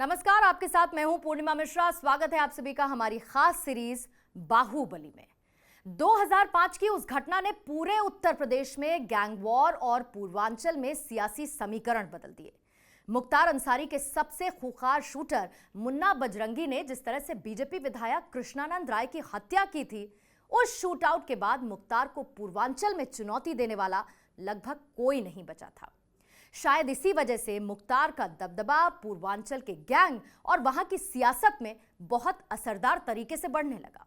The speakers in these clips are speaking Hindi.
नमस्कार, आपके साथ मैं हूं पूर्णिमा मिश्रा। स्वागत है आप सभी का हमारी खास सीरीज बाहुबली में। 2005 की उस घटना ने पूरे उत्तर प्रदेश में गैंग वॉर और पूर्वांचल में सियासी समीकरण बदल दिए। मुख्तार अंसारी के सबसे खूंखार शूटर मुन्ना बजरंगी ने जिस तरह से बीजेपी विधायक कृष्णानंद राय की हत्या की थी, उस शूटआउट के बाद मुख्तार को पूर्वांचल में चुनौती देने वाला लगभग कोई नहीं बचा था। शायद इसी वजह से मुख्तार का दबदबा पूर्वांचल के गैंग और वहां की सियासत में बहुत असरदार तरीके से बढ़ने लगा।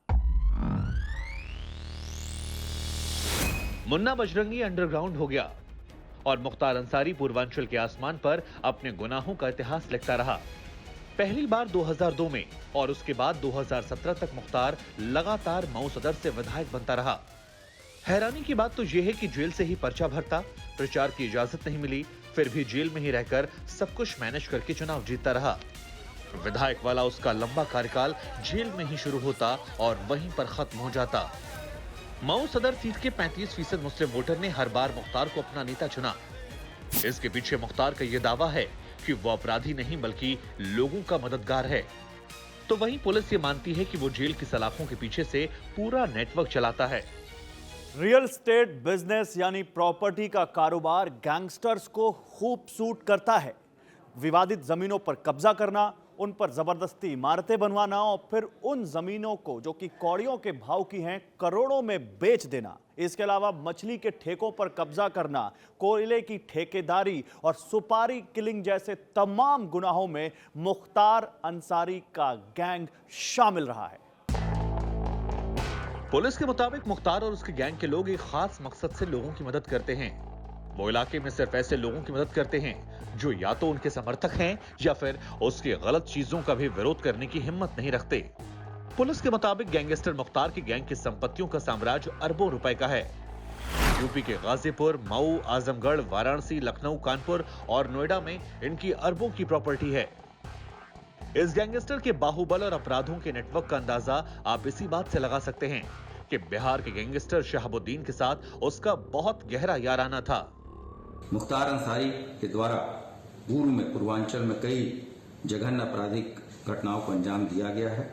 मुन्ना बजरंगी अंडरग्राउंड हो गया और मुख्तार अंसारी पूर्वांचल के आसमान पर अपने गुनाहों का इतिहास लिखता रहा। पहली बार 2002 में और उसके बाद 2017 तक मुख्तार लगातार मऊ सदर से विधायक बनता रहा। हैरानी की बात तो यह है कि जेल से ही पर्चा भरता, प्रचार की इजाजत नहीं मिली, फिर भी जेल में ही रहकर सब कुछ मैनेज करके चुनाव जीतता रहा। विधायक वाला उसका लंबा कार्यकाल जेल में ही शुरू होता और वहीं पर खत्म हो जाता। मऊ सदर सीट के 35% मुस्लिम वोटर ने हर बार मुख्तार को अपना नेता चुना। इसके पीछे मुख्तार का यह दावा है कि वो अपराधी नहीं बल्कि लोगों का मददगार है। तो वहीं पुलिस ये मानती है कि वो जेल की सलाखों के पीछे से पूरा नेटवर्क चलाता है। रियल स्टेट बिजनेस यानी प्रॉपर्टी का कारोबार गैंगस्टर्स को खूब सूट करता है। विवादित जमीनों पर कब्जा करना, उन पर जबरदस्ती इमारतें बनवाना और फिर उन जमीनों को जो कि कौड़ियों के भाव की हैं करोड़ों में बेच देना। इसके अलावा मछली के ठेकों पर कब्जा करना, कोयले की ठेकेदारी और सुपारी किलिंग जैसे तमाम गुनाहों में मुख्तार अंसारी का गैंग शामिल रहा है। पुलिस के मुताबिक मुख्तार और उसके गैंग के लोग एक खास मकसद से लोगों की मदद करते हैं। वो इलाके में सिर्फ ऐसे लोगों की मदद करते हैं जो या तो उनके समर्थक हैं या फिर उसकी गलत चीजों का भी विरोध करने की हिम्मत नहीं रखते। पुलिस के मुताबिक गैंगस्टर मुख्तार की गैंग की संपत्तियों का साम्राज्य अरबों रुपए का है। यूपी के गाजीपुर, मऊ, आजमगढ़, वाराणसी, लखनऊ, कानपुर और नोएडा में इनकी अरबों की प्रॉपर्टी है। इस गैंगस्टर के बाहुबल और अपराधों के नेटवर्क का अंदाजा आप इसी बात से लगा सकते हैं कि बिहार के गैंगस्टर शहाबुद्दीन के साथ उसका बहुत गहरा याराना था। मुख्तार अंसारी के द्वारा पूर्व में पूर्वांचल में कई जघन्य आपराधिक घटनाओं को अंजाम दिया गया है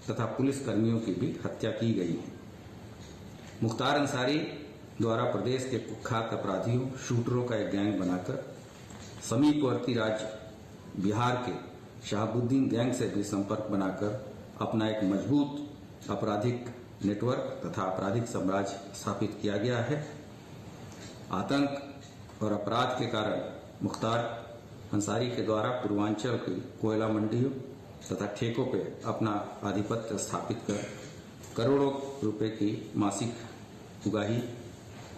तथा पुलिस कर्मियों की भी हत्या की गई है। मुख्तार अंसारी द्वारा प्रदेश के कुख्यात अपराधियों, शूटरों का एक गैंग बनाकर समीपवर्ती राज्य बिहार के शहाबुद्दीन गैंग से भी संपर्क बनाकर अपना एक मजबूत आपराधिक नेटवर्क तथा आपराधिक साम्राज्य स्थापित किया गया है। आतंक और अपराध के कारण मुख्तार अंसारी के द्वारा पूर्वांचल की कोयला मंडियों तथा ठेकों पर अपना आधिपत्य स्थापित कर करोड़ों रुपए की मासिक उगाही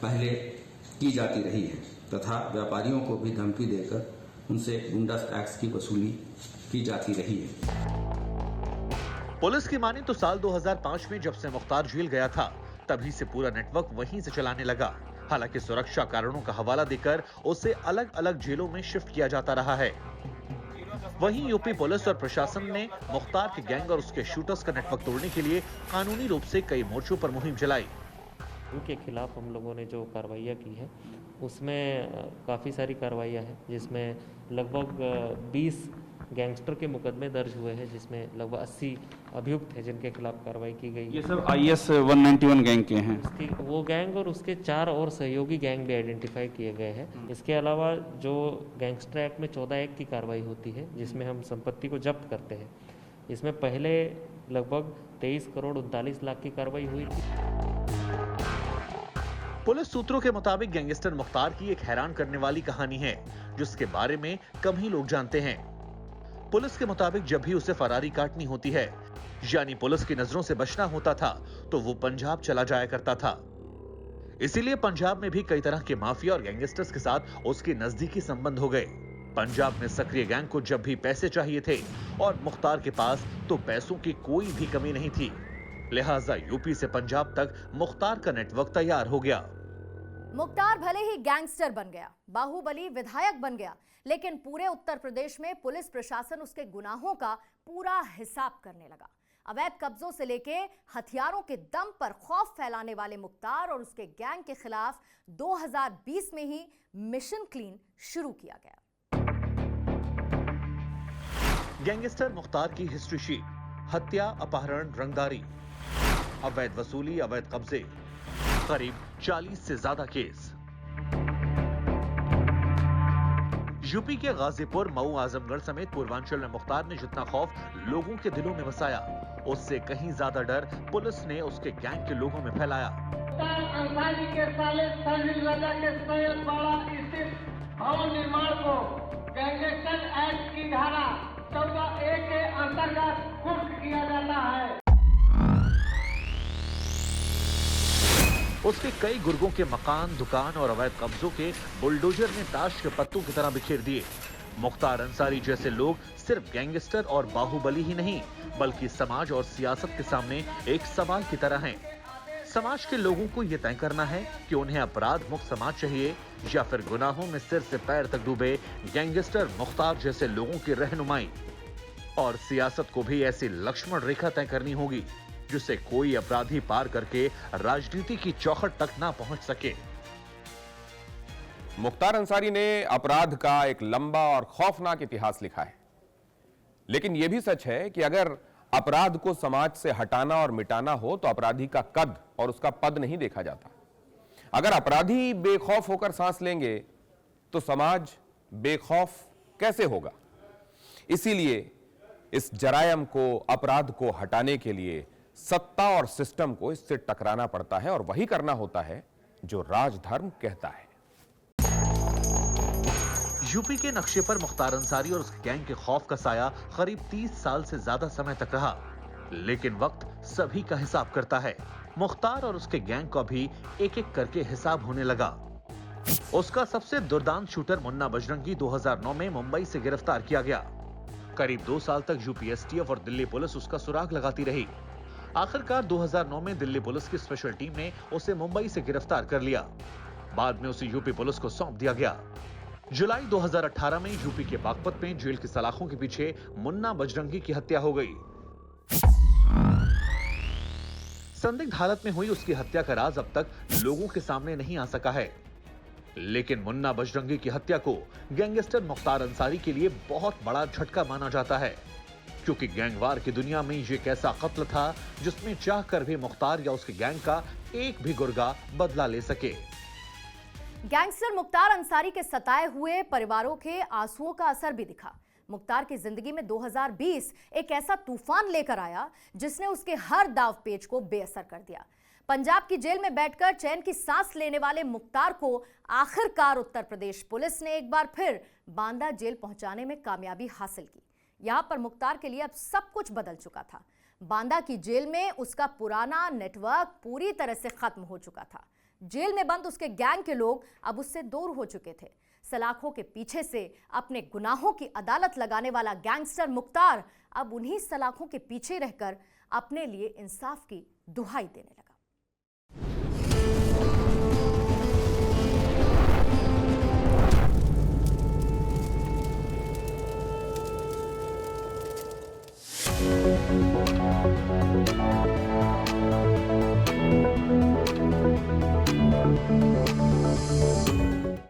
पहले की जाती रही है तथा व्यापारियों को भी धमकी देकर उनसे गुंडा टैक्स की वसूली की जाती रही है। पुलिस की माने तो साल 2005 में जब से मुख्तार जेल गया था, तभी से पूरा नेटवर्क वहीं से चलाने लगा। हालांकि सुरक्षा कारणों का हवाला देकर उसे अलग अलग जेलों में शिफ्ट किया जाता रहा है। वहीं यूपी पुलिस और प्रशासन ने मुख्तार के गैंग और उसके शूटर्स का नेटवर्क तोड़ने के लिए कानूनी रूप से कई मोर्चों पर मुहिम चलाई। उनके खिलाफ हम लोगों ने जो कार्रवाइयाँ की है उसमें काफ़ी सारी कार्रवाइयाँ हैं, जिसमें लगभग 20 गैंगस्टर के मुकदमे दर्ज हुए हैं, जिसमें लगभग 80 अभियुक्त हैं जिनके खिलाफ कार्रवाई की गई। ये सब IS 191 गैंग के हैं। वो गैंग और उसके 4 और सहयोगी गैंग भी आइडेंटिफाई किए गए हैं। इसके अलावा जो गैंगस्टर एक्ट में 14(1) की कार्रवाई होती है, जिसमें हम संपत्ति को जब्त करते हैं, इसमें पहले लगभग 23 करोड़ 39 लाख की कार्रवाई हुई थी। पुलिस सूत्रों के मुताबिक गैंगस्टर मुख्तार की एक हैरान करने वाली कहानी है जिसके बारे में कम ही लोग जानते हैं। पुलिस के मुताबिक जब भी उसे फरारी काटनी होती है, यानी पुलिस की नजरों से बचना होता था, तो वो पंजाब चला जाया करता था। इसीलिए पंजाब में भी कई तरह के माफिया और गैंगस्टर्स के साथ उसके नजदीकी संबंध हो गए। पंजाब में सक्रिय गैंग को जब भी पैसे चाहिए थे और मुख्तार के पास तो पैसों की कोई भी कमी नहीं थी, लिहाजा यूपी से पंजाब तक मुख्तार का नेटवर्क तैयार हो गया। मुख्तार भले ही गैंगस्टर बन गया, बाहुबली विधायक बन गया, लेकिन पूरे उत्तर प्रदेश में पुलिस प्रशासन उसके गुनाहों का पूरा हिसाब करने लगा। अवैध कब्जों से लेके हथियारों के दम पर खौफ फैलाने वाले मुख्तार और उसके गैंग के खिलाफ 2020 में ही मिशन क्लीन शुरू किया गया। गैंगस्टर मुख्तार की हिस्ट्री शीट, हत्या, अपहरण, रंगदारी, अवैध वसूली, अवैध कब्जे, करीब 40 से ज्यादा केस। यूपी के गाजीपुर, मऊ, आजमगढ़ समेत पूर्वांचल में मुख्तार ने जितना खौफ लोगों के दिलों में बसाया, उससे कहीं ज्यादा डर पुलिस ने उसके गैंग के लोगों में फैलाया। अंसारी के साले साहिल रजा के सैयदवाड़ा स्थित भवन निर्माण को गैंगस्टर एक्ट की धारा 14A के अंतर्गत कुर्क किया जाता है। उसके कई गुर्गों के मकान, दुकान और अवैध कब्जों के बुलडोजर ने ताश के पत्तों की तरह बिखेर दिए। मुख्तार अंसारी जैसे लोग सिर्फ गैंगस्टर और बाहुबली ही नहीं, बल्कि समाज और सियासत के सामने एक सवाल की तरह हैं। समाज के लोगों को यह तय करना है कि उन्हें अपराध मुक्त समाज चाहिए या फिर गुनाहों में सिर से पैर तक डूबे गैंगस्टर मुख्तार जैसे लोगों की रहनुमाई। और सियासत को भी ऐसी लक्ष्मण रेखा तय करनी होगी जिसे कोई अपराधी पार करके राजनीति की चौखट तक ना पहुंच सके। मुख्तार अंसारी ने अपराध का एक लंबा और खौफनाक इतिहास लिखा है, लेकिन यह भी सच है कि अगर अपराध को समाज से हटाना और मिटाना हो तो अपराधी का कद और उसका पद नहीं देखा जाता। अगर अपराधी बेखौफ होकर सांस लेंगे तो समाज बेखौफ कैसे होगा? इसीलिए इस जरायम को, अपराध को हटाने के लिए सत्ता और सिस्टम को इससे टकराना पड़ता है और वही करना होता है जो राजधर्म कहता है। यूपी के नक्शे पर मुख्तार अंसारी और उसके गैंग के खौफ का साया करीब 30 साल से ज्यादा समय तक रहा, लेकिन वक्त सभी का हिसाब करता है। मुख्तार और उसके गैंग को भी एक एक करके हिसाब होने लगा। उसका सबसे दुर्दांत शूटर मुन्ना बजरंगी 2009 में मुंबई से गिरफ्तार किया गया। करीब 2 साल तक यूपी एसटीएफ और दिल्ली पुलिस उसका सुराग लगाती रही। आखिरकार 2009 में दिल्ली पुलिस की स्पेशल टीम ने उसे मुंबई से गिरफ्तार कर लिया। बाद में उसे यूपी पुलिस को सौंप दिया गया। जुलाई 2018 में यूपी के बागपत में जेल की सलाखों के पीछे मुन्ना बजरंगी की हत्या हो गई। संदिग्ध हालत में हुई उसकी हत्या का राज अब तक लोगों के सामने नहीं आ सका है, लेकिन मुन्ना बजरंगी की हत्या को गैंगस्टर मुख्तार अंसारी के लिए बहुत बड़ा झटका माना जाता है, क्योंकि गैंगवार की दुनिया में ये एक ऐसा कत्ल था जिसमें चाहकर भी मुख्तार या उसके गैंग का एक भी गुर्गा बदला ले सके। गैंगस्टर मुख्तार अंसारी के सताए हुए परिवारों के आंसुओं का असर भी दिखा। मुख्तार की जिंदगी में 2020 एक ऐसा तूफान लेकर आया जिसने उसके हर दाव पेच को बेअसर कर दिया। पंजाब की जेल में बैठकर चैन की सांस लेने वाले मुख्तार को आखिरकार उत्तर प्रदेश पुलिस ने एक बार फिर बांदा जेल पहुंचाने में कामयाबी हासिल की। यहां पर मुख्तार के लिए अब सब कुछ बदल चुका था। बांदा की जेल में उसका पुराना नेटवर्क पूरी तरह से खत्म हो चुका था। जेल में बंद उसके गैंग के लोग अब उससे दूर हो चुके थे। सलाखों के पीछे से अपने गुनाहों की अदालत लगाने वाला गैंगस्टर मुख्तार अब उन्हीं सलाखों के पीछे रहकर अपने लिए इंसाफ की दुहाई देने लगा।